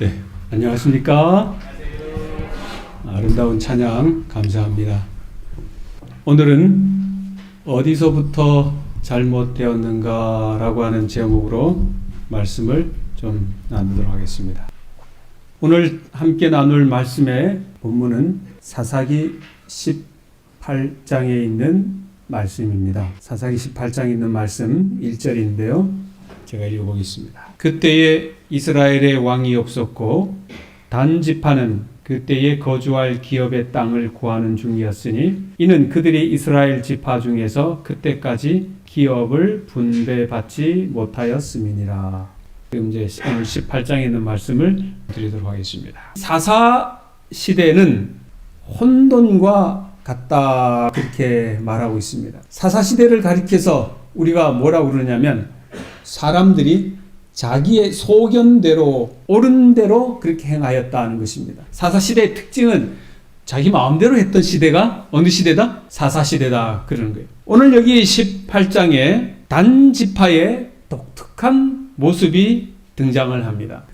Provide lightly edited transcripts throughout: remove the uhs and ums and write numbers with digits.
네, 안녕하십니까? 아름다운 찬양 감사합니다. 오늘은 어디서부터 잘못되었는가라고 하는 제목으로 말씀을 좀 나누도록 하겠습니다. 오늘 함께 나눌 말씀의 본문은 사사기 18장에 있는 말씀입니다. 사사기 18장에 있는 말씀 1절인데요. 제가 읽어보겠습니다. 그때에 이스라엘의 왕이 없었고 단 지파는 그때에 거주할 기업의 땅을 구하는 중이었으니 이는 그들이 이스라엘 지파 중에서 그때까지 기업을 분배받지 못하였음이니라. 지금 이제 오늘 18장에 있는 말씀을 드리도록 하겠습니다. 사사 시대는 혼돈과 같다 그렇게 말하고 있습니다. 사사 시대를 가리켜서 우리가 뭐라고 그러냐면 사람들이 자기의 소견대로 옳은 대로 그렇게 행하였다는 것입니다. 사사시대의 특징은 자기 마음대로 했던 시대가 어느 시대다? 사사시대다 그러는 거예요. 오늘 여기 18장에 단지파의 독특한 모습이 등장을 합니다.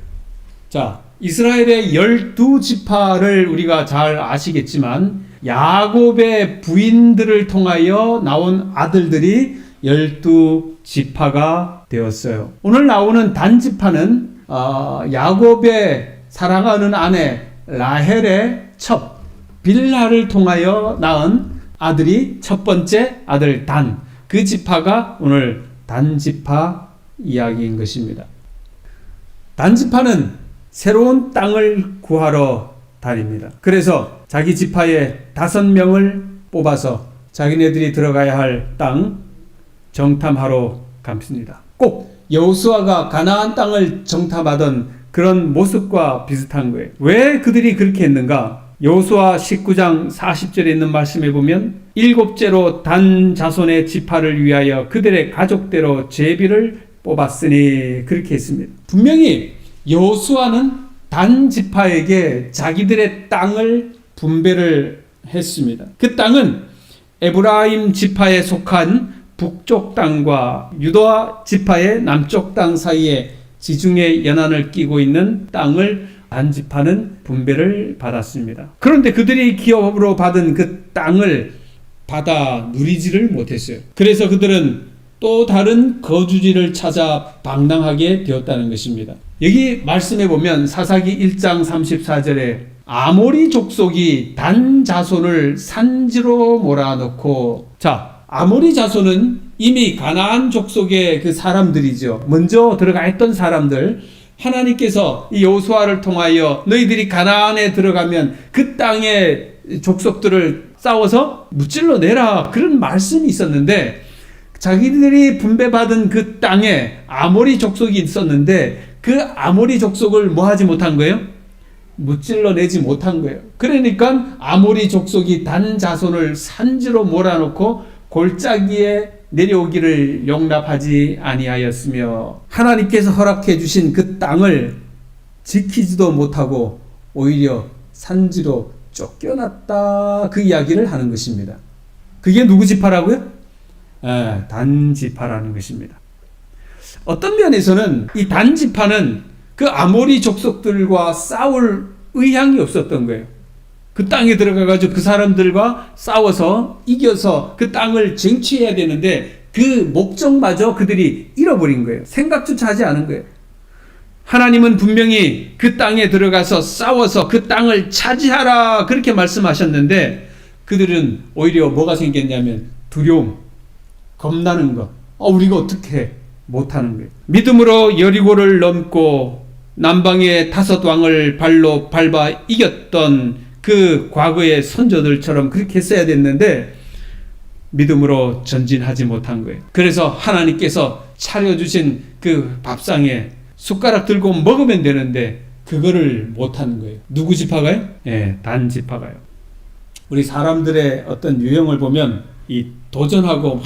자, 이스라엘의 12지파를 우리가 잘 아시겠지만 야곱의 부인들을 통하여 나온 아들들이 12지파가 되었어요. 오늘 나오는 단지파는 야곱의 사랑하는 아내 라헬의 첩 빌하를 통하여 낳은 아들이 첫 번째 아들 단, 그 지파가 오늘 단지파 이야기인 것입니다. 단지파는 새로운 땅을 구하러 다닙니다. 그래서 자기 지파의 5명을 뽑아서 자기네들이 들어가야 할 땅 정탐하러 갑니다. 꼭 여호수아가 가나안 땅을 정탐하던 그런 모습과 비슷한 거예요. 왜 그들이 그렇게 했는가? 여호수아 19장 40절에 있는 말씀에 보면 7제로 단 자손의 지파를 위하여 그들의 가족대로 제비를 뽑았으니 그렇게 했습니다. 분명히 여호수아는 단 지파에게 자기들의 땅을 분배를 했습니다. 그 땅은 에브라임 지파에 속한 북쪽 땅과 유다 지파의 남쪽 땅 사이에 지중해 연안을 끼고 있는 땅을 단 지파는 분배를 받았습니다. 그런데 그들이 기업으로 받은 그 땅을 받아 누리지를 못했어요. 그래서 그들은 또 다른 거주지를 찾아 방랑하게 되었다는 것입니다. 여기 말씀해 보면 사사기 1장 34절에 아모리 족속이 단 자손을 산지로 몰아넣고, 자, 아모리 자손은 이미 가나안 족속의 그 사람들이죠. 먼저 들어가 있던 사람들. 하나님께서 이 여호수아를 통하여 너희들이 가나안에 들어가면 그 땅의 족속들을 싸워서 무찔러 내라, 그런 말씀이 있었는데, 자기들이 분배받은 그 땅에 아모리 족속이 있었는데 그 아모리 족속을 뭐 하지 못한 거예요? 무찔러 내지 못한 거예요. 그러니까 아모리 족속이 단 자손을 산지로 몰아넣고 골짜기에 내려오기를 용납하지 아니하였으며 하나님께서 허락해 주신 그 땅을 지키지도 못하고 오히려 산지로 쫓겨났다, 그 이야기를 하는 것입니다. 그게 누구 지파라고요? 단지파라는 것입니다. 어떤 면에서는 이 단지파는 그 아모리 족속들과 싸울 의향이 없었던 거예요. 그 땅에 들어가가지고 그 사람들과 싸워서 이겨서 그 땅을 쟁취해야 되는데 그 목적마저 그들이 잃어버린 거예요. 생각조차 하지 않은 거예요. 하나님은 분명히 그 땅에 들어가서 싸워서 그 땅을 차지하라 그렇게 말씀하셨는데 그들은 오히려 뭐가 생겼냐면 두려움, 겁나는 것. 우리가 어떻게 못하는 거예요. 믿음으로 여리고를 넘고 남방의 5왕을 발로 밟아 이겼던 그 과거의 선조들처럼 그렇게 했어야 됐는데 믿음으로 전진하지 못한 거예요. 그래서 하나님께서 차려주신 그 밥상에 숟가락 들고 먹으면 되는데 그거를 못하는 거예요. 누구 지파가요? 단 지파가요. 우리 사람들의 어떤 유형을 보면 이 도전하고 막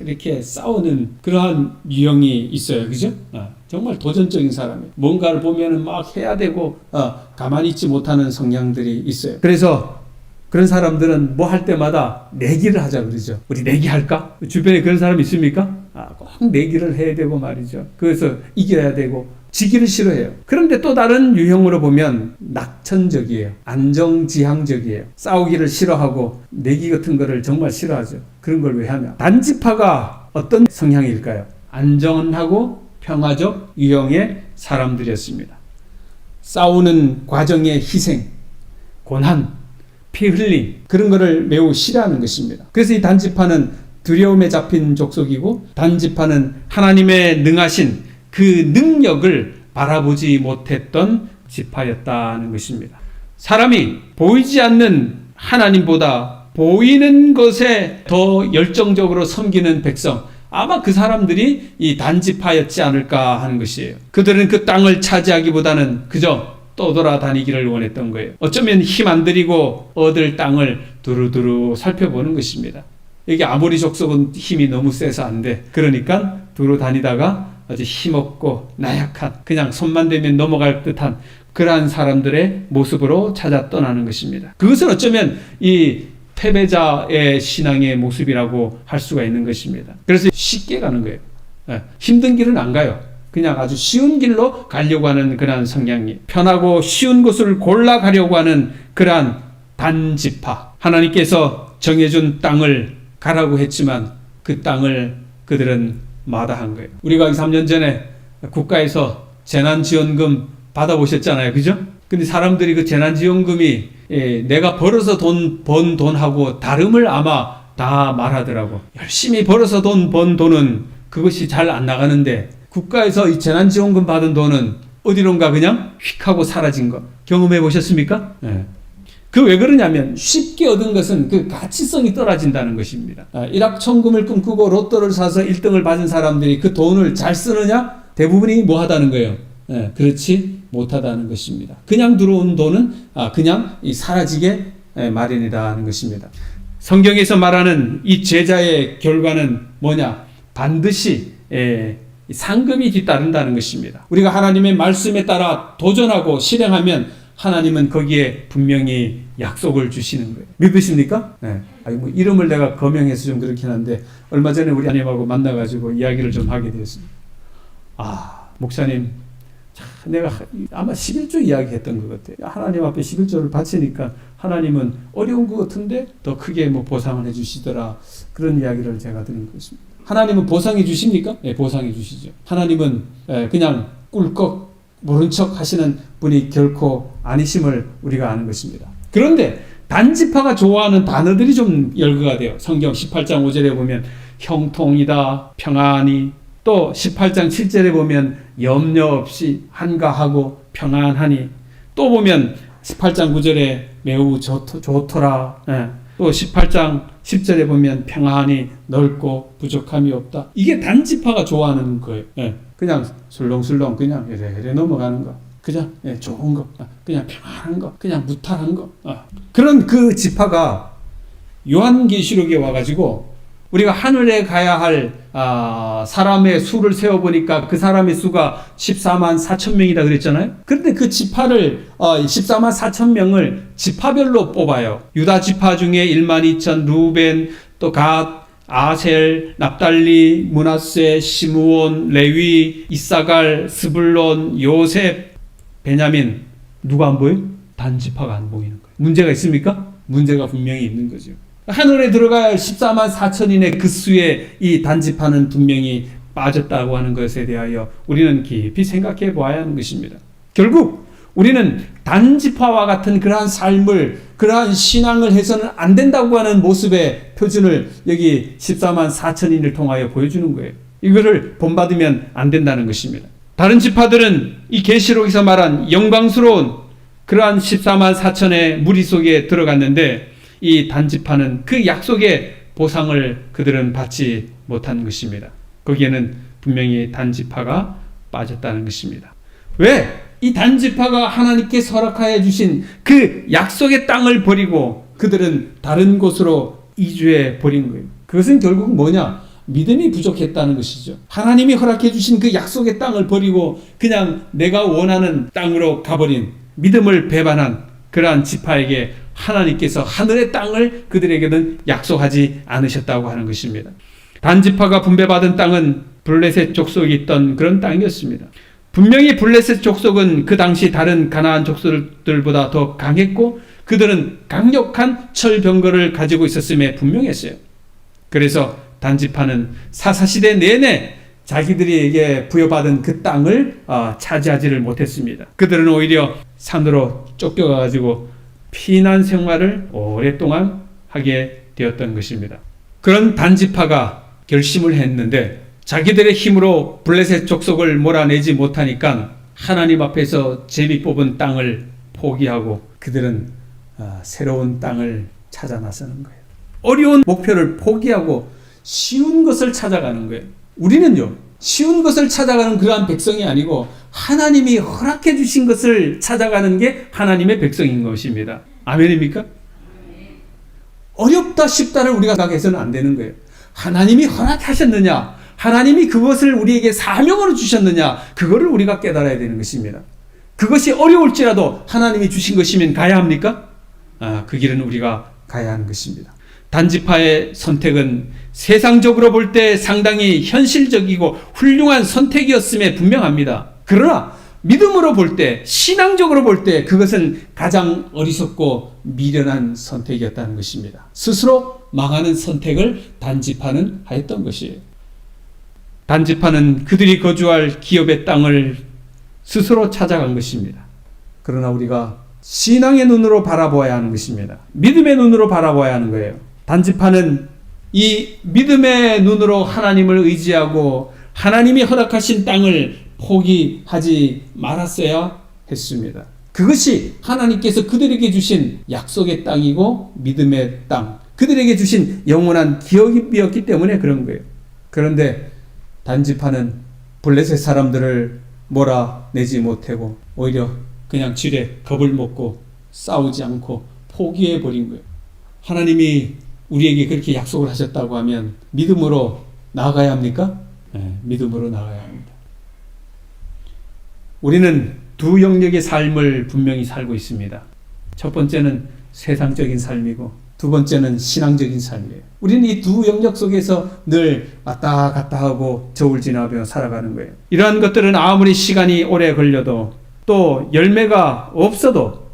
이렇게 싸우는 그러한 유형이 있어요. 그죠? 정말 도전적인 사람이에요. 뭔가를 보면은 막 해야 되고 가만히 있지 못하는 성향들이 있어요. 그래서 그런 사람들은 뭐 할 때마다 내기를 하자 그러죠. 우리 내기 할까? 주변에 그런 사람 있습니까? 꼭 내기를 해야 되고 말이죠. 그래서 이겨야 되고 지기를 싫어해요. 그런데 또 다른 유형으로 보면 낙천적이에요. 안정지향적이에요. 싸우기를 싫어하고 내기 같은 거를 정말 싫어하죠. 그런 걸 왜 하냐? 단지파가 어떤 성향일까요? 안전하고 평화적 유형의 사람들이었습니다. 싸우는 과정의 희생, 고난, 피 흘림, 그런 거를 매우 싫어하는 것입니다. 그래서 이 단지파는 두려움에 잡힌 족속이고, 단지파는 하나님의 능하신 그 능력을 바라보지 못했던 지파였다는 것입니다. 사람이 보이지 않는 하나님보다 보이는 것에 더 열정적으로 섬기는 백성, 아마 그 사람들이 이 단지파였지 않을까 하는 것이에요. 그들은 그 땅을 차지하기보다는 그저 떠돌아다니기를 원했던 거예요. 어쩌면 힘 안 들이고 얻을 땅을 두루두루 살펴보는 것입니다. 여기 아모리 족속은 힘이 너무 세서 안 돼. 그러니까 두루 다니다가 아주 힘없고 나약한, 그냥 손만 대면 넘어갈 듯한 그러한 사람들의 모습으로 찾아 떠나는 것입니다. 그것은 어쩌면 이 패배자의 신앙의 모습이라고 할 수가 있는 것입니다. 그래서 쉽게 가는 거예요. 힘든 길은 안 가요. 그냥 아주 쉬운 길로 가려고 하는 그러한 성향이, 편하고 쉬운 곳을 골라 가려고 하는 그러한 단지파. 하나님께서 정해준 땅을 가라고 했지만 그 땅을 그들은 마다한 거예요. 우리가 3년 전에 국가에서 재난지원금 받아보셨잖아요. 그죠? 근데 사람들이 그 재난지원금이 내가 벌어서 번 돈하고 다름을 아마 다 말하더라고. 열심히 벌어서 번 돈은 그것이 잘 안 나가는데, 국가에서 이 재난지원금 받은 돈은 어디론가 그냥 휙 하고 사라진 거 경험해 보셨습니까? 네. 그 왜 그러냐면 쉽게 얻은 것은 그 가치성이 떨어진다는 것입니다. 일확천금을 꿈꾸고 로또를 사서 1등을 받은 사람들이 그 돈을 잘 쓰느냐? 대부분이 뭐 하다는 거예요? 네, 그렇지 못하다는 것입니다. 그냥 들어온 돈은 그냥 사라지게 마련이라는 것입니다. 성경에서 말하는 이 제자의 결과는 뭐냐? 반드시 상급이 뒤따른다는 것입니다. 우리가 하나님의 말씀에 따라 도전하고 실행하면 하나님은 거기에 분명히 약속을 주시는 거예요. 믿으십니까? 네. 뭐 이름을 내가 거명해서 좀 그렇긴 한데, 얼마 전에 우리 하나님하고 만나가지고 이야기를 좀 하게 되었습니다. 목사님, 내가 아마 11조 이야기했던 것 같아요. 하나님 앞에 11조를 바치니까 하나님은 어려운 것 같은데 더 크게 뭐 보상을 해주시더라. 그런 이야기를 제가 들은 것입니다. 하나님은 보상해 주십니까? 네, 보상해 주시죠. 하나님은 그냥 꿀꺽 모른 척 하시는 분이 결코 아니심을 우리가 아는 것입니다. 그런데 단지파가 좋아하는 단어들이 좀 열거가 돼요. 성경 18장 5절에 보면 형통이다, 평안히, 또 18장 7절에 보면 염려 없이 한가하고 평안하니, 또 보면 18장 9절에 매우 좋더라. 또 18장 10절에 보면 평안히 넓고 부족함이 없다. 이게 단지파가 좋아하는 거예요. 그냥 술렁술렁 그냥 이래 넘어가는 거, 그냥 좋은 거, 그냥 평안한 거, 그냥 무탈한 거. 그런 그 지파가 요한계시록에 와가지고 우리가 하늘에 가야 할 사람의 수를 세어보니까 그 사람의 수가 14만 4천 명이다 그랬잖아요. 그런데 그 지파를 14만 4천 명을 지파별로 뽑아요. 유다 지파 중에 1만 2천, 루벤, 또 갓, 아셀, 납달리, 므낫세, 시므온, 레위, 이사갈, 스불론, 요셉, 베냐민. 누가 안 보여요? 단지파가 안 보이는 거예요. 문제가 있습니까? 문제가 분명히 있는 거죠. 하늘에 들어갈 14만 4천인의 그 수에 이 단지파는 분명히 빠졌다고 하는 것에 대하여 우리는 깊이 생각해 보아야 하는 것입니다. 결국 우리는 단지파와 같은 그러한 삶을, 그러한 신앙을 해서는 안 된다고 하는 모습의 표준을 여기 14만 4천인을 통하여 보여주는 거예요. 이거를 본받으면 안 된다는 것입니다. 다른 지파들은 이 계시록에서 말한 영광스러운 그러한 14만 4천의 무리 속에 들어갔는데, 이 단지파는 그 약속의 보상을 그들은 받지 못한 것입니다. 거기에는 분명히 단지파가 빠졌다는 것입니다. 왜? 이 단지파가 하나님께 허락하여 주신 그 약속의 땅을 버리고 그들은 다른 곳으로 이주해 버린 거예요. 그것은 결국 뭐냐? 믿음이 부족했다는 것이죠. 하나님이 허락해 주신 그 약속의 땅을 버리고 그냥 내가 원하는 땅으로 가버린, 믿음을 배반한 그러한 지파에게 하나님께서 하늘의 땅을 그들에게는 약속하지 않으셨다고 하는 것입니다. 단지파가 분배받은 땅은 블레셋 족속이 있던 그런 땅이었습니다. 분명히 블레셋 족속은 그 당시 다른 가나안 족속들보다 더 강했고 그들은 강력한 철병거를 가지고 있었음에 분명했어요. 그래서 단지파는 사사시대 내내 자기들에게 부여받은 그 땅을 차지하지를 못했습니다. 그들은 오히려 산으로 쫓겨가지고 피난 생활을 오랫동안 하게 되었던 것입니다. 그런 단지파가 결심을 했는데 자기들의 힘으로 블레셋 족속을 몰아내지 못하니까 하나님 앞에서 제비 뽑은 땅을 포기하고 그들은 새로운 땅을 찾아 나서는 거예요. 어려운 목표를 포기하고 쉬운 것을 찾아가는 거예요. 우리는요, 쉬운 것을 찾아가는 그러한 백성이 아니고 하나님이 허락해 주신 것을 찾아가는 게 하나님의 백성인 것입니다. 아멘입니까? 어렵다 쉽다를 우리가 생각해서는 안 되는 거예요. 하나님이 허락하셨느냐, 하나님이 그것을 우리에게 사명으로 주셨느냐, 그거를 우리가 깨달아야 되는 것입니다. 그것이 어려울지라도 하나님이 주신 것이면 가야 합니까? 그 길은 우리가 가야 하는 것입니다. 단지파의 선택은 세상적으로 볼 때 상당히 현실적이고 훌륭한 선택이었음에 분명합니다. 그러나 믿음으로 볼 때, 신앙적으로 볼 때 그것은 가장 어리석고 미련한 선택이었다는 것입니다. 스스로 망하는 선택을 단지파는 하였던 것이에요. 단지파는 그들이 거주할 기업의 땅을 스스로 찾아간 것입니다. 그러나 우리가 신앙의 눈으로 바라보아야 하는 것입니다. 믿음의 눈으로 바라보아야 하는 거예요. 단지파는 이 믿음의 눈으로 하나님을 의지하고 하나님이 허락하신 땅을 포기하지 말았어야 했습니다. 그것이 하나님께서 그들에게 주신 약속의 땅이고 믿음의 땅, 그들에게 주신 영원한 기업이었기 때문에 그런 거예요. 그런데 단지파는 블레셋 사람들을 몰아내지 못하고 오히려 그냥 지레 겁을 먹고 싸우지 않고 포기해버린 거예요. 하나님이 우리에게 그렇게 약속을 하셨다고 하면 믿음으로 나아가야 합니까? 네, 믿음으로 나아가야 합니다. 우리는 두 영역의 삶을 분명히 살고 있습니다. 첫 번째는 세상적인 삶이고 두 번째는 신앙적인 삶이에요. 우리는 이 두 영역 속에서 늘 왔다 갔다 하고 저울 지나며 살아가는 거예요. 이러한 것들은 아무리 시간이 오래 걸려도 또 열매가 없어도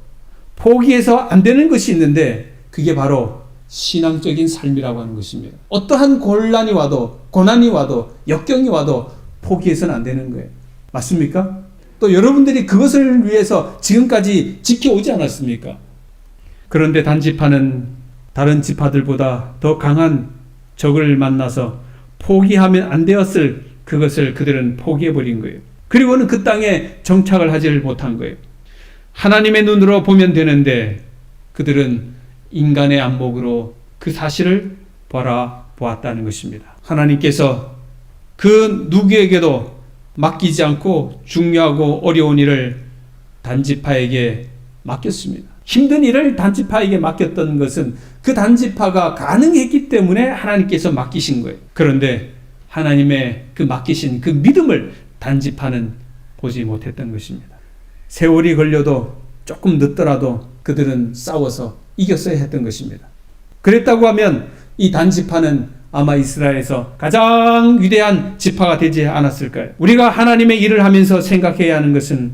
포기해서 안 되는 것이 있는데 그게 바로 신앙적인 삶이라고 하는 것입니다. 어떠한 곤란이 와도 고난이 와도 역경이 와도 포기해서는 안 되는 거예요. 맞습니까? 또 여러분들이 그것을 위해서 지금까지 지켜오지 않았습니까? 그런데 단지파는 다른 지파들보다 더 강한 적을 만나서 포기하면 안 되었을 그것을 그들은 포기해버린 거예요. 그리고는 그 땅에 정착을 하지 못한 거예요. 하나님의 눈으로 보면 되는데 그들은 인간의 안목으로 그 사실을 바라보았다는 것입니다. 하나님께서 그 누구에게도 맡기지 않고 중요하고 어려운 일을 단지파에게 맡겼습니다. 힘든 일을 단지파에게 맡겼던 것은 그 단지파가 가능했기 때문에 하나님께서 맡기신 거예요. 그런데 하나님의 그 맡기신 그 믿음을 단지파는 보지 못했던 것입니다. 세월이 걸려도 조금 늦더라도 그들은 싸워서 이겼어야 했던 것입니다. 그랬다고 하면 이 단지파는 아마 이스라엘에서 가장 위대한 지파가 되지 않았을까요? 우리가 하나님의 일을 하면서 생각해야 하는 것은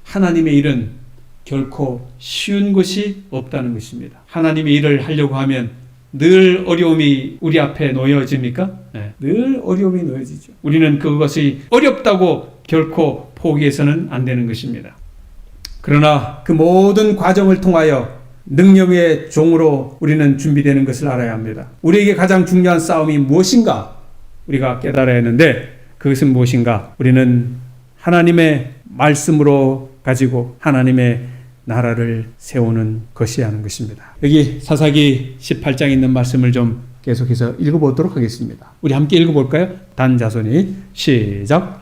하나님의 일은 결코 쉬운 것이 없다는 것입니다. 하나님의 일을 하려고 하면 늘 어려움이 우리 앞에 놓여집니까? 네, 늘 어려움이 놓여지죠. 우리는 그것이 어렵다고 결코 포기해서는 안 되는 것입니다. 그러나 그 모든 과정을 통하여 능력의 종으로 우리는 준비되는 것을 알아야 합니다. 우리에게 가장 중요한 싸움이 무엇인가? 우리가 깨달아야 하는데 그것은 무엇인가? 우리는 하나님의 말씀으로 가지고 하나님의 나라를 세우는 것이야 하는 것입니다. 여기 사사기 18장에 있는 말씀을 좀 계속해서 읽어보도록 하겠습니다. 우리 함께 읽어볼까요? 단자손이 시작.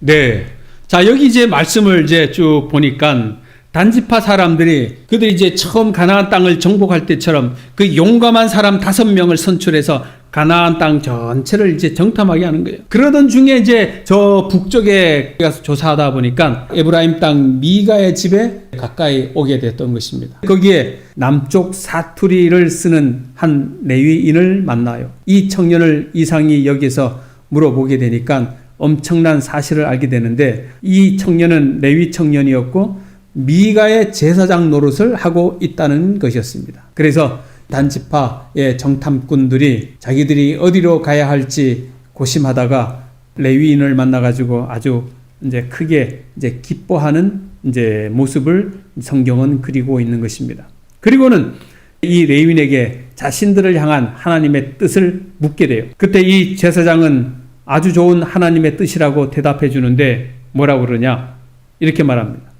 네. 자, 여기 이제 말씀을 이제 쭉 보니까 단지파 사람들이 그들이 이제 처음 가나안 땅을 정복할 때처럼 그 용감한 사람 5명을 선출해서 가나안 땅 전체를 이제 정탐하게 하는 거예요. 그러던 중에 이제 저 북쪽에 가서 조사하다 보니까 에브라임 땅 미가의 집에 가까이 오게 됐던 것입니다. 거기에 남쪽 사투리를 쓰는 한 레위인을 만나요. 이 청년을 이상이 여기서 물어보게 되니까 엄청난 사실을 알게 되는데, 이 청년은 레위 청년이었고 미가의 제사장 노릇을 하고 있다는 것이었습니다. 그래서 단지파의 정탐꾼들이 자기들이 어디로 가야 할지 고심하다가 레위인을 만나가지고 아주 이제 크게 이제 기뻐하는 이제 모습을 성경은 그리고 있는 것입니다. 그리고는 이 레위인에게 자신들을 향한 하나님의 뜻을 묻게 돼요. 그때 이 제사장은 아주 좋은 하나님의 뜻이라고 대답해 주는데 뭐라고 그러냐? 이렇게 말합니다.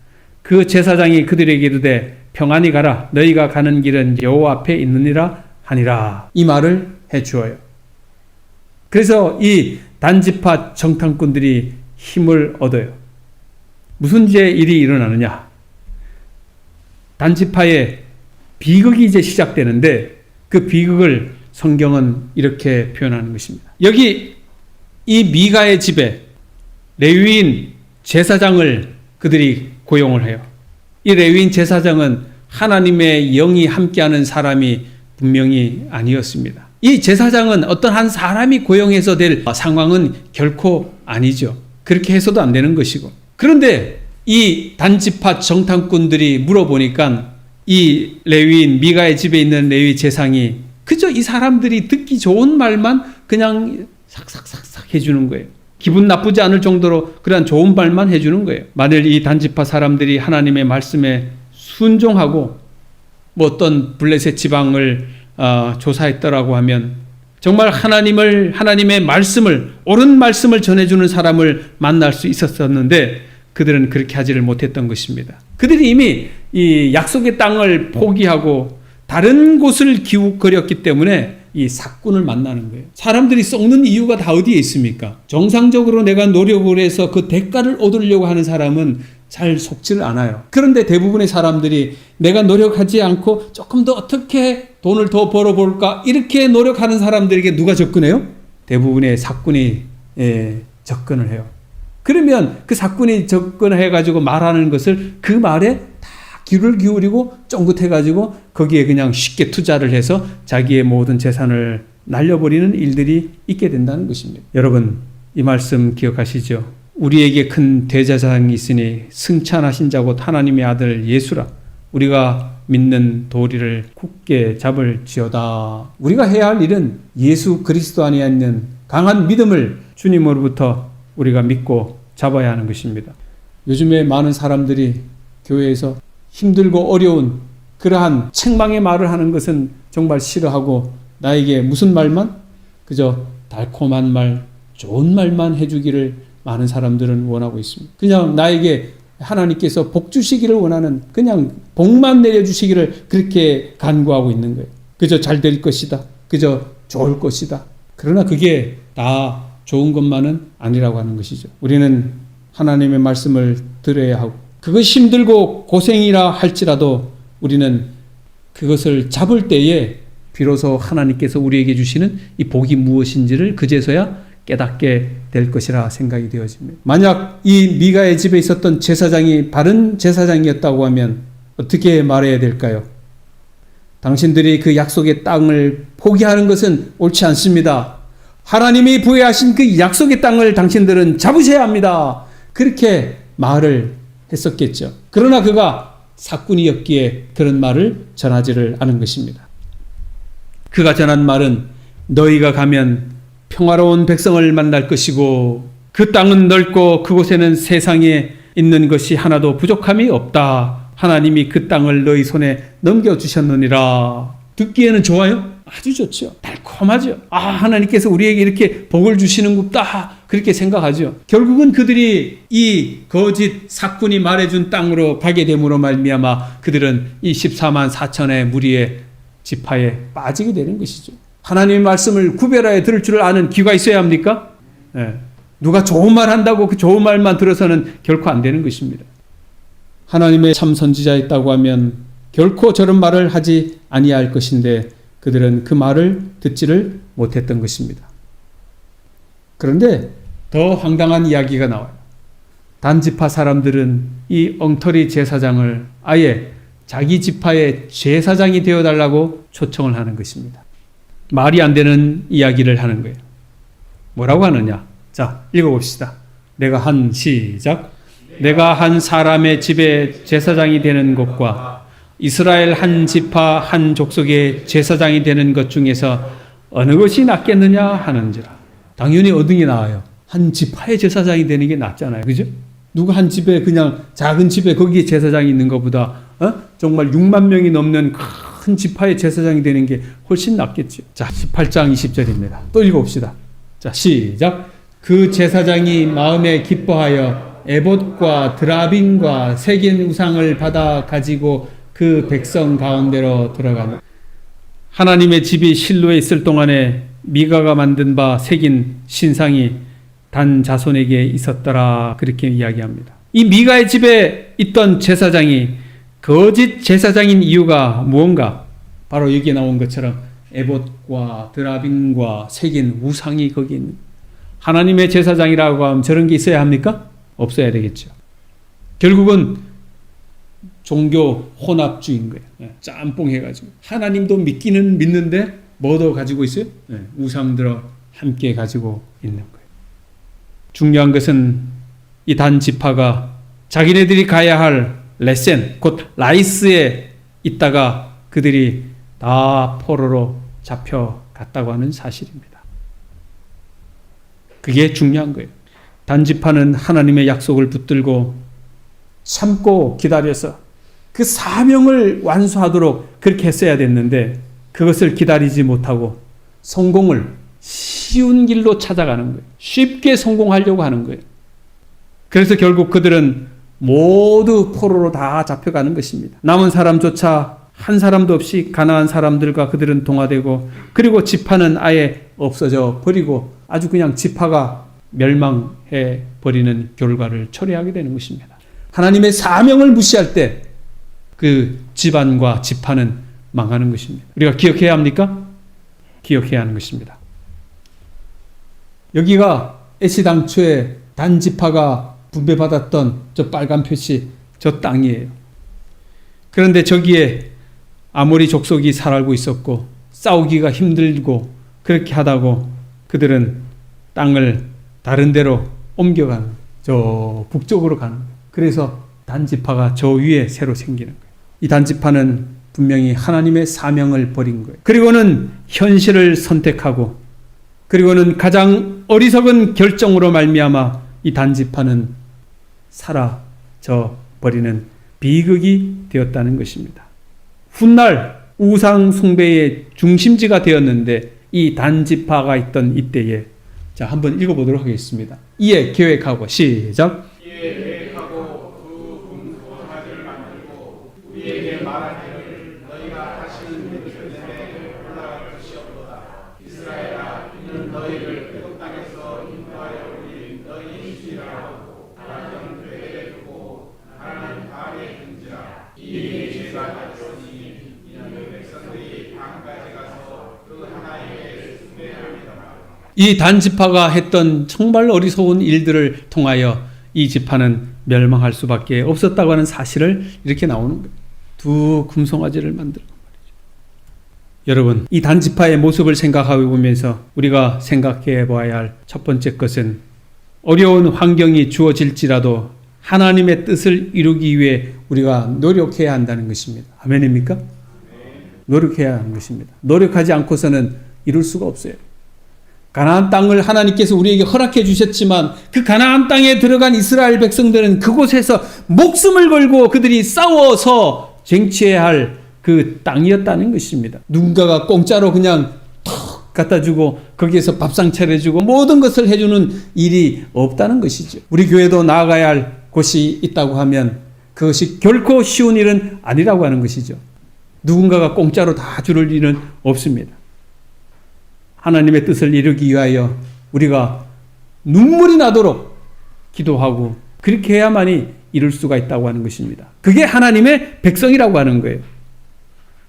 그 제사장이 그들에게 이르되 평안히 가라, 너희가 가는 길은 여호와 앞에 있느니라 하니라. 이 말을 해 주어요. 그래서 이 단지파 정탐꾼들이 힘을 얻어요. 무슨 일이 일어나느냐? 단지파의 비극이 이제 시작되는데 그 비극을 성경은 이렇게 표현하는 것입니다. 여기 이 미가의 집에 레위인 제사장을 그들이 고용을 해요. 이 레위인 제사장은 하나님의 영이 함께하는 사람이 분명히 아니었습니다. 이 제사장은 어떤 한 사람이 고용해서 될 상황은 결코 아니죠. 그렇게 해서도 안 되는 것이고. 그런데 이 단지파 정탐꾼들이 물어보니까 이 레위인 미가의 집에 있는 레위 제사장이 그저 이 사람들이 듣기 좋은 말만 그냥 삭삭삭삭 해주는 거예요. 기분 나쁘지 않을 정도로 그런 좋은 말만 해주는 거예요. 만일 이 단지파 사람들이 하나님의 말씀에 순종하고 뭐 어떤 블레셋 지방을 조사했더라고 하면 정말 하나님의 말씀을, 옳은 말씀을 전해주는 사람을 만날 수 있었었는데 그들은 그렇게 하지를 못했던 것입니다. 그들이 이미 이 약속의 땅을 포기하고 다른 곳을 기웃거렸기 때문에 이 삭군을 만나는 거예요. 사람들이 썩는 이유가 다 어디에 있습니까? 정상적으로 내가 노력을 해서 그 대가를 얻으려고 하는 사람은 잘 속지를 않아요. 그런데 대부분의 사람들이 내가 노력하지 않고 조금 더 어떻게 돈을 더 벌어볼까 이렇게 노력하는 사람들에게 누가 접근해요? 대부분의 삭군이 접근을 해요. 그러면 그 삭군이 접근해가지고 말하는 것을 그 말에 다 귀를 기울이고 쫑긋해가지고 거기에 그냥 쉽게 투자를 해서 자기의 모든 재산을 날려버리는 일들이 있게 된다는 것입니다. 여러분, 이 말씀 기억하시죠? 우리에게 큰 대제사장이 있으니 승천하신 자곧 하나님의 아들 예수라. 우리가 믿는 도리를 굳게 잡을지어다. 우리가 해야 할 일은 예수 그리스도 안에 있는 강한 믿음을 주님으로부터 우리가 믿고 잡아야 하는 것입니다. 요즘에 많은 사람들이 교회에서 힘들고 어려운 그러한 책망의 말을 하는 것은 정말 싫어하고 나에게 무슨 말만? 그저 달콤한 말, 좋은 말만 해주기를 많은 사람들은 원하고 있습니다. 그냥 나에게 하나님께서 복 주시기를 원하는, 그냥 복만 내려주시기를 그렇게 간구하고 있는 거예요. 그저 잘 될 것이다. 그저 좋을 것이다. 그러나 그게 다 좋은 것만은 아니라고 하는 것이죠. 우리는 하나님의 말씀을 들어야 하고 그것이 힘들고 고생이라 할지라도 우리는 그것을 잡을 때에 비로소 하나님께서 우리에게 주시는 이 복이 무엇인지를 그제서야 깨닫게 될 것이라 생각이 되어집니다. 만약 이 미가의 집에 있었던 제사장이 바른 제사장이었다고 하면 어떻게 말해야 될까요? 당신들이 그 약속의 땅을 포기하는 것은 옳지 않습니다. 하나님이 부여하신 그 약속의 땅을 당신들은 잡으셔야 합니다. 그렇게 말을 했었겠죠. 그러나 그가 삭군이었기에 그런 말을 전하지를 않은 것입니다. 그가 전한 말은 너희가 가면 평화로운 백성을 만날 것이고 그 땅은 넓고 그곳에는 세상에 있는 것이 하나도 부족함이 없다. 하나님이 그 땅을 너희 손에 넘겨주셨느니라. 듣기에는 좋아요? 아주 좋죠. 달콤하죠. 하나님께서 우리에게 이렇게 복을 주시는구나 그렇게 생각하죠. 결국은 그들이 이 거짓 삭군이 말해준 땅으로 가게 됨으로 말미암아 그들은 이 14만 4천의 무리의 지파에 빠지게 되는 것이죠. 하나님의 말씀을 구별하여 들을 줄 아는 귀가 있어야 합니까? 네. 누가 좋은 말 한다고 그 좋은 말만 들어서는 결코 안 되는 것입니다. 하나님의 참 선지자였다고 하면 결코 저런 말을 하지 아니할 것인데 그들은 그 말을 듣지를 못했던 것입니다. 그런데 더 황당한 이야기가 나와요. 단지파 사람들은 이 엉터리 제사장을 아예 자기 지파의 제사장이 되어달라고 초청을 하는 것입니다. 말이 안 되는 이야기를 하는 거예요. 뭐라고 하느냐? 자, 읽어봅시다. 내가 한 사람의 집에 제사장이 되는 것과 이스라엘 한 지파 한 족속의 제사장이 되는 것 중에서 어느 것이 낫겠느냐 하는지라. 당연히 어등이 나와요. 한 지파의 제사장이 되는 게 낫잖아요. 그죠? 누가 한 집에 그냥 작은 집에 거기에 제사장이 있는 것보다 정말 6만 명이 넘는 큰 지파의 제사장이 되는 게 훨씬 낫겠죠. 자, 18장 20절입니다. 또 읽어봅시다. 자, 시작. 그 제사장이 마음에 기뻐하여 에봇과 드라빔과 새긴 우상을 받아 가지고 그 백성 가운데로 들어가는. 하나님의 집이 실로에 있을 동안에 미가가 만든 바 새긴 신상이 단 자손에게 있었더라. 그렇게 이야기합니다. 이 미가의 집에 있던 제사장이 거짓 제사장인 이유가 무언가? 바로 여기에 나온 것처럼 에봇과 드라빔과 새긴 우상이 거기 있는. 하나님의 제사장이라고 하면 저런 게 있어야 합니까? 없어야 되겠죠. 결국은 종교 혼합주의인 거예요. 짬뽕 해가지고. 하나님도 믿기는 믿는데 뭐도 가지고 있어요? 우상들어 함께 가지고 있는 거예요. 중요한 것은 이 단 지파가 자기네들이 가야 할 레센, 곧 라이스에 있다가 그들이 다 포로로 잡혀갔다고 하는 사실입니다. 그게 중요한 거예요. 단지파는 하나님의 약속을 붙들고 참고 기다려서 그 사명을 완수하도록 그렇게 했어야 됐는데 그것을 기다리지 못하고 성공을 쉬운 길로 찾아가는 거예요. 쉽게 성공하려고 하는 거예요. 그래서 결국 그들은 모두 포로로 다 잡혀가는 것입니다. 남은 사람조차 한 사람도 없이 가나안 사람들과 그들은 동화되고 그리고 지파는 아예 없어져 버리고 아주 그냥 지파가 멸망해 버리는 결과를 초래하게 되는 것입니다. 하나님의 사명을 무시할 때 그 집안과 지파는 망하는 것입니다. 우리가 기억해야 합니까? 기억해야 하는 것입니다. 여기가 애시당초에 단지파가 분배받았던 저 빨간 표시, 저 땅이에요. 그런데 저기에 아모리 족속이 살고 있었고 싸우기가 힘들고 그렇게 하다고 그들은 땅을 다른 데로 옮겨가는, 저 북쪽으로 가는 거예요. 그래서 단지파가 저 위에 새로 생기는 거예요. 이 단지파는 분명히 하나님의 사명을 버린 거예요. 그리고는 현실을 선택하고 그리고는 가장 어리석은 결정으로 말미암아 이 단지파는 사라져 버리는 비극이 되었다는 것입니다. 훗날 우상 숭배의 중심지가 되었는데 이 단지파가 있던 이때에 자 한번 읽어보도록 하겠습니다. 이에 계획하고 시작. 이에 계획하고 두 금소사지를 만들고 우리에게 말하기를 너희가 다시는 예루살렘에 올라갈 것이 없도다. 이스라엘아 이는 너희를 애굽 땅에서 인도하여 올린 너희 주지라 하고 가정 되게 두고 하나님 바알에 든지라. 이 죄가 닥쳤으니 이는 백성들이 강까지 가서 그 하나님께 숭배합니다. 이 단지파가 했던 정말 어리석은 일들을 통하여 이 지파는 멸망할 수밖에 없었다고 하는 사실을 이렇게 나오는 거예요. 두 금송아지를 만들고 말이죠. 여러분, 이 단지파의 모습을 생각하고 보면서 우리가 생각해 보아야 할 첫 번째 것은 어려운 환경이 주어질지라도 하나님의 뜻을 이루기 위해 우리가 노력해야 한다는 것입니다. 아멘입니까? 노력해야 하는 것입니다. 노력하지 않고서는 이룰 수가 없어요. 가나안 땅을 하나님께서 우리에게 허락해 주셨지만 그 가나안 땅에 들어간 이스라엘 백성들은 그곳에서 목숨을 걸고 그들이 싸워서 쟁취해야 할 그 땅이었다는 것입니다. 누군가가 공짜로 그냥 턱 갖다 주고 거기에서 밥상 차려주고 모든 것을 해주는 일이 없다는 것이죠. 우리 교회도 나아가야 할 곳이 있다고 하면 그것이 결코 쉬운 일은 아니라고 하는 것이죠. 누군가가 공짜로 다 줄 일은 없습니다. 하나님의 뜻을 이루기 위하여 우리가 눈물이 나도록 기도하고 그렇게 해야만이 이룰 수가 있다고 하는 것입니다. 그게 하나님의 백성이라고 하는 거예요.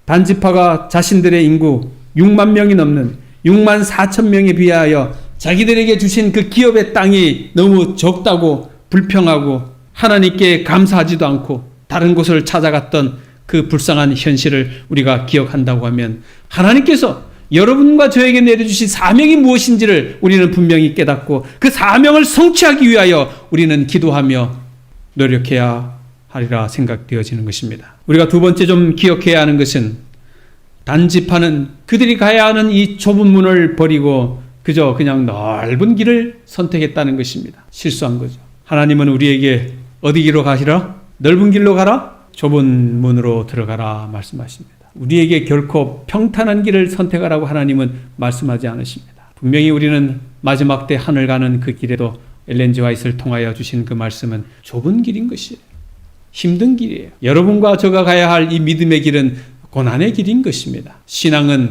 단지파가 자신들의 인구 6만 명이 넘는 6만 4천 명에 비하여 자기들에게 주신 그 기업의 땅이 너무 적다고 불평하고 하나님께 감사하지도 않고 다른 곳을 찾아갔던 그 불쌍한 현실을 우리가 기억한다고 하면 하나님께서 여러분과 저에게 내려주신 사명이 무엇인지를 우리는 분명히 깨닫고 그 사명을 성취하기 위하여 우리는 기도하며 노력해야 하리라 생각되어지는 것입니다. 우리가 두 번째 좀 기억해야 하는 것은 단지파는 그들이 가야 하는 이 좁은 문을 버리고 그저 그냥 넓은 길을 선택했다는 것입니다. 실수한 거죠. 하나님은 우리에게 어디 길로 가시라? 넓은 길로 가라? 좁은 문으로 들어가라 말씀하십니다. 우리에게 결코 평탄한 길을 선택하라고 하나님은 말씀하지 않으십니다. 분명히 우리는 마지막 때 하늘 가는 그 길에도 엘렌 G 화이트를 통하여 주신 그 말씀은 좁은 길인 것이에요. 힘든 길이에요. 여러분과 저가 가야 할 이 믿음의 길은 고난의 길인 것입니다. 신앙은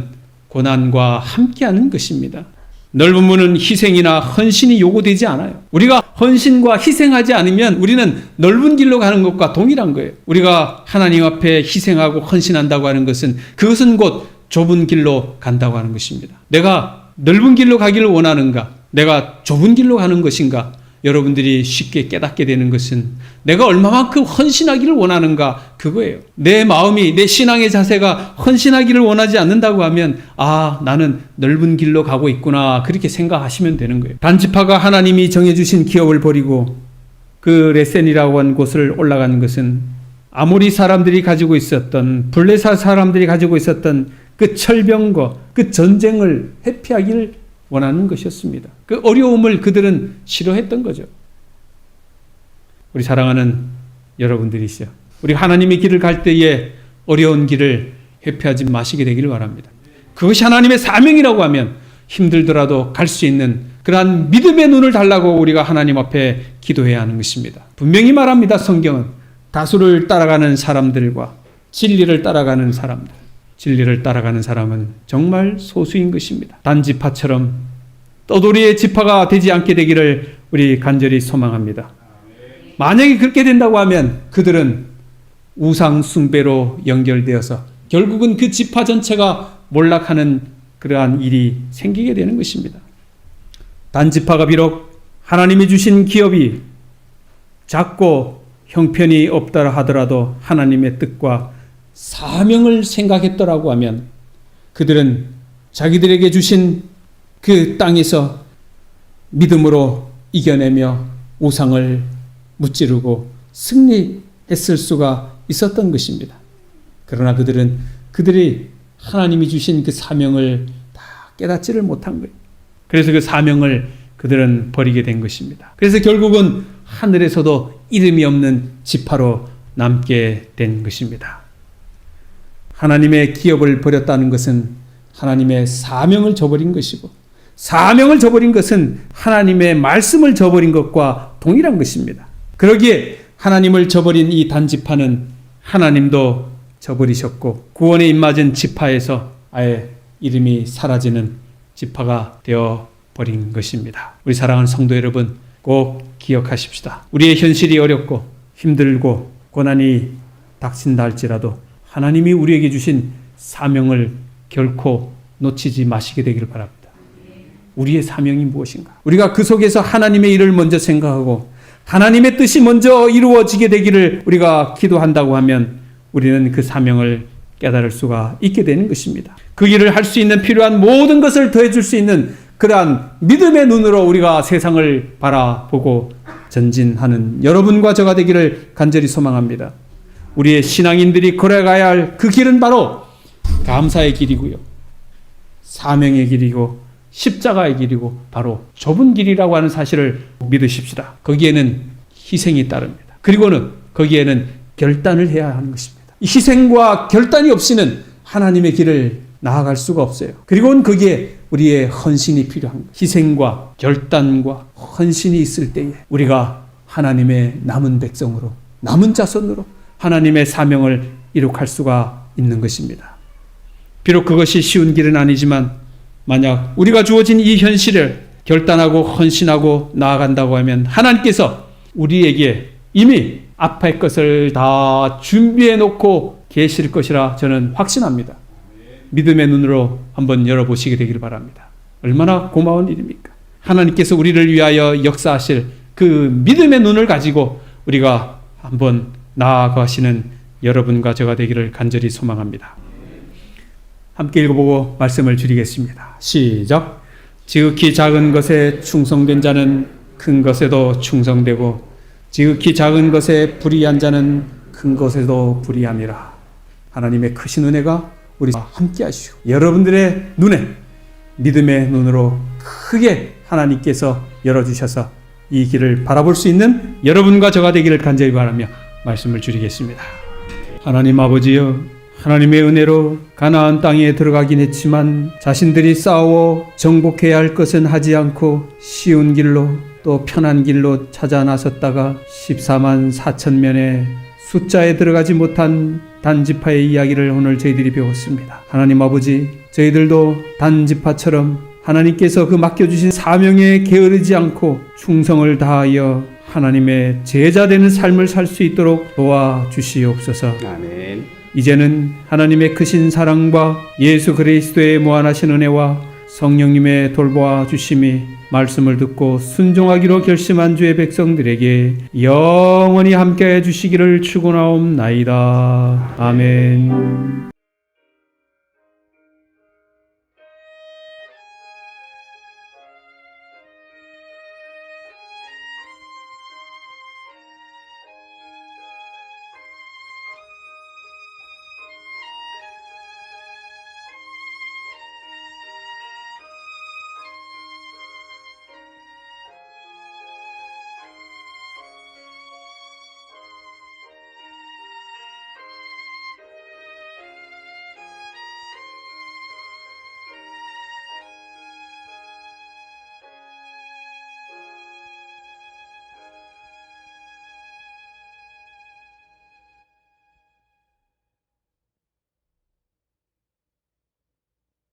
고난과 함께하는 것입니다. 넓은 문은 희생이나 헌신이 요구되지 않아요. 우리가 헌신과 희생하지 않으면 우리는 넓은 길로 가는 것과 동일한 거예요. 우리가 하나님 앞에 희생하고 헌신한다고 하는 것은 그것은 곧 좁은 길로 간다고 하는 것입니다. 내가 넓은 길로 가기를 원하는가? 내가 좁은 길로 가는 것인가? 여러분들이 쉽게 깨닫게 되는 것은 내가 얼마만큼 헌신하기를 원하는가 그거예요. 내 마음이 내 신앙의 자세가 헌신하기를 원하지 않는다고 하면 나는 넓은 길로 가고 있구나 그렇게 생각하시면 되는 거예요. 단지파가 하나님이 정해주신 기업을 버리고 그 레센이라고 한 곳을 올라가는 것은 아모리 사람들이 가지고 있었던 블레사 사람들이 가지고 있었던 그 철병과 그 전쟁을 회피하기를 원하는 것이었습니다. 그 어려움을 그들은 싫어했던 거죠. 우리 사랑하는 여러분들이시죠. 우리 하나님의 길을 갈 때에 어려운 길을 회피하지 마시게 되기를 바랍니다. 그것이 하나님의 사명이라고 하면 힘들더라도 갈 수 있는 그러한 믿음의 눈을 달라고 우리가 하나님 앞에 기도해야 하는 것입니다. 분명히 말합니다. 성경은 다수를 따라가는 사람들과 진리를 따라가는 사람들, 진리를 따라가는 사람은 정말 소수인 것입니다. 단지파처럼 떠돌이의 지파가 되지 않게 되기를 우리 간절히 소망합니다. 만약에 그렇게 된다고 하면 그들은 우상 숭배로 연결되어서 결국은 그 지파 전체가 몰락하는 그러한 일이 생기게 되는 것입니다. 단지파가 비록 하나님이 주신 기업이 작고 형편이 없다 하더라도 하나님의 뜻과 사명을 생각했더라고 하면 그들은 자기들에게 주신 그 땅에서 믿음으로 이겨내며 우상을 무찌르고 승리했을 수가 있었던 것입니다. 그러나 그들은 그들이 하나님이 주신 그 사명을 다 깨닫지를 못한 거예요. 그래서 그 사명을 그들은 버리게 된 것입니다. 그래서 결국은 하늘에서도 이름이 없는 지파로 남게 된 것입니다. 하나님의 기업을 버렸다는 것은 하나님의 사명을 저버린 것이고 사명을 저버린 것은 하나님의 말씀을 저버린 것과 동일한 것입니다. 그러기에 하나님을 저버린 이 단지파는 하나님도 저버리셨고 구원에 입맞은 지파에서 아예 이름이 사라지는 지파가 되어버린 것입니다. 우리 사랑하는 성도 여러분 꼭 기억하십시다. 우리의 현실이 어렵고 힘들고 고난이 닥친다 할지라도 하나님이 우리에게 주신 사명을 결코 놓치지 마시게 되기를 바랍니다. 우리의 사명이 무엇인가? 우리가 그 속에서 하나님의 일을 먼저 생각하고 하나님의 뜻이 먼저 이루어지게 되기를 우리가 기도한다고 하면 우리는 그 사명을 깨달을 수가 있게 되는 것입니다. 그 일을 할 수 있는 필요한 모든 것을 더해줄 수 있는 그러한 믿음의 눈으로 우리가 세상을 바라보고 전진하는 여러분과 저가 되기를 간절히 소망합니다. 우리의 신앙인들이 걸어가야 할 그 길은 바로 감사의 길이고요. 사명의 길이고 십자가의 길이고 바로 좁은 길이라고 하는 사실을 믿으십시다. 거기에는 희생이 따릅니다. 그리고는 거기에는 결단을 해야 하는 것입니다. 희생과 결단이 없이는 하나님의 길을 나아갈 수가 없어요. 그리고는 거기에 우리의 헌신이 필요합니다. 희생과 결단과 헌신이 있을 때에 우리가 하나님의 남은 백성으로 남은 자손으로 하나님의 사명을 이룩할 수가 있는 것입니다. 비록 그것이 쉬운 길은 아니지만 만약 우리가 주어진 이 현실을 결단하고 헌신하고 나아간다고 하면 하나님께서 우리에게 이미 앞의 것을 다 준비해 놓고 계실 것이라 저는 확신합니다. 믿음의 눈으로 한번 열어보시게 되길 바랍니다. 얼마나 고마운 일입니까? 하나님께서 우리를 위하여 역사하실 그 믿음의 눈을 가지고 우리가 한번 나아가시는 여러분과 저가 되기를 간절히 소망합니다. 함께 읽어보고 말씀을 드리겠습니다. 시작. 지극히 작은 것에 충성된 자는 큰 것에도 충성되고 지극히 작은 것에 불의한 자는 큰 것에도 불의함이라. 하나님의 크신 은혜가 우리와 함께 하시고 여러분들의 눈에 믿음의 눈으로 크게 하나님께서 열어주셔서 이 길을 바라볼 수 있는 여러분과 저가 되기를 간절히 바라며 말씀을 드리겠습니다. 하나님 아버지여, 하나님의 은혜로 가나안 땅에 들어가긴 했지만 자신들이 싸워 정복해야 할 것은 하지 않고 쉬운 길로 또 편한 길로 찾아 나섰다가 14만 4천 명의 숫자에 들어가지 못한 단지파의 이야기를 오늘 저희들이 배웠습니다. 하나님 아버지, 저희들도 단지파처럼 하나님께서 그 맡겨주신 사명에 게으르지 않고 충성을 다하여 하나님의 제자 되는 삶을 살 수 있도록 도와주시옵소서. 아멘. 이제는 하나님의 크신 사랑과 예수 그리스도의 무한하신 은혜와 성령님의 돌보아 주심이 말씀을 듣고 순종하기로 결심한 주의 백성들에게 영원히 함께해 주시기를 축원하옵나이다. 아멘.